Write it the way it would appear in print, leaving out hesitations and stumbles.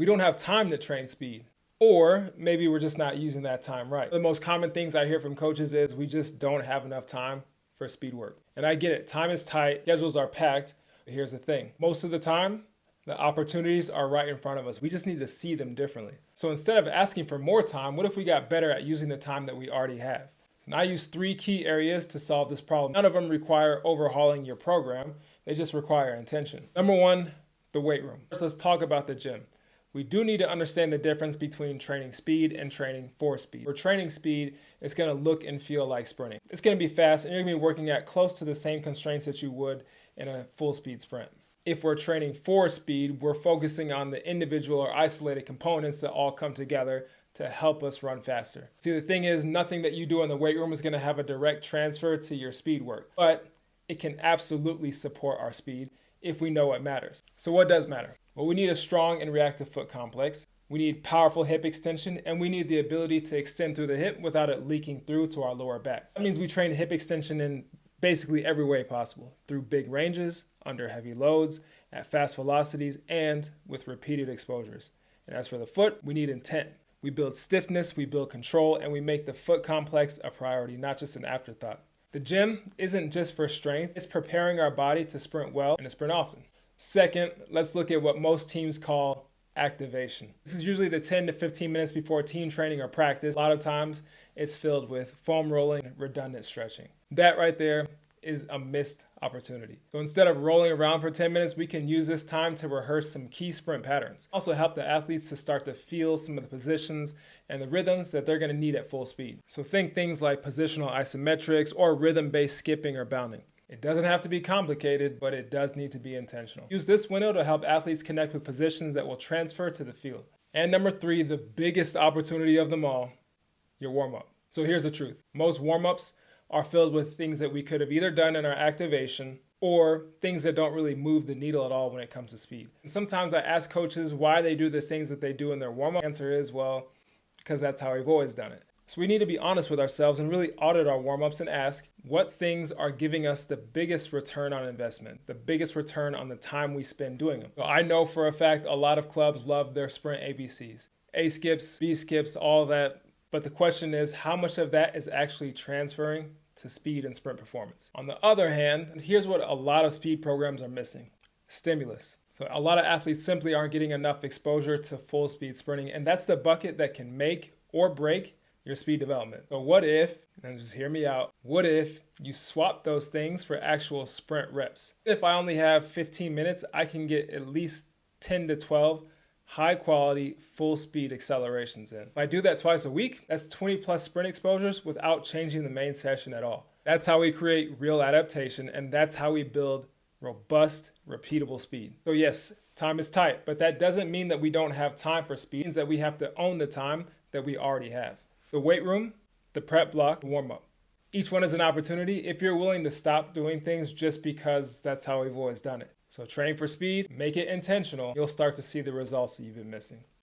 we don't have time to train speed. Or maybe we're just not using that time right. The most common things I hear from coaches is we just don't have enough time for speed work. And I get it, time is tight, schedules are packed, but here's the thing. Most of the time, the opportunities are right in front of us. We just need to see them differently. So instead of asking for more time, what if we got better at using the time that we already have? And I use 3 key areas to solve this problem. None of them require overhauling your program. They just require intention. Number 1, the weight room. First, let's talk about the gym. We do need to understand the difference between training speed and training for speed. For training speed, it's going to look and feel like sprinting. It's going to be fast, and you're going to be working at close to the same constraints that you would in a full speed sprint. If we're training for speed, we're focusing on the individual or isolated components that all come together to help us run faster. See, the thing is, nothing that you do in the weight room is going to have a direct transfer to your speed work, but it can absolutely support our speed if we know what matters. So what does matter? Well, we need a strong and reactive foot complex. We need powerful hip extension, and we need the ability to extend through the hip without it leaking through to our lower back. That means we train hip extension in basically every way possible, through big ranges, under heavy loads, at fast velocities, and with repeated exposures. And as for the foot, we need intent. We build stiffness, we build control, and we make the foot complex a priority, not just an afterthought. The gym isn't just for strength, it's preparing our body to sprint well and to sprint often. Second, let's look at what most teams call activation. This is usually the 10 to 15 minutes before team training or practice. A lot of times it's filled with foam rolling and redundant stretching. That right there is a missed opportunity. So instead of rolling around for 10 minutes, we can use this time to rehearse some key sprint patterns. Also help the athletes to start to feel some of the positions and the rhythms that they're going to need at full speed. So think things like positional isometrics or rhythm-based skipping or bounding. It doesn't have to be complicated, but it does need to be intentional. Use this window to help athletes connect with positions that will transfer to the field. And number 3, the biggest opportunity of them all, your warm-up. So here's the truth. Most warm-ups are filled with things that we could have either done in our activation or things that don't really move the needle at all when it comes to speed. And sometimes I ask coaches why they do the things that they do in their warm-up. The answer is, well, because that's how we've always done it. So we need to be honest with ourselves and really audit our warm-ups and ask what things are giving us the biggest return on investment, the biggest return on the time we spend doing them. So I know for a fact a lot of clubs love their sprint ABCs, A skips, B skips, all that. But the question is, how much of that is actually transferring to speed and sprint performance? On the other hand, here's what a lot of speed programs are missing: stimulus. So a lot of athletes simply aren't getting enough exposure to full speed sprinting, and that's the bucket that can make or break your speed development. So what if, and just hear me out, what if you swap those things for actual sprint reps? If I only have 15 minutes, I can get at least 10 to 12 high quality, full speed accelerations in. If I do that twice a week, that's 20 plus sprint exposures without changing the main session at all. That's how we create real adaptation, and that's how we build robust, repeatable speed. So yes, time is tight, but that doesn't mean that we don't have time for speed. It means that we have to own the time that we already have. The weight room, the prep block, the warm-up. Each one is an opportunity if you're willing to stop doing things just because that's how we've always done it. So train for speed, make it intentional. You'll start to see the results that you've been missing.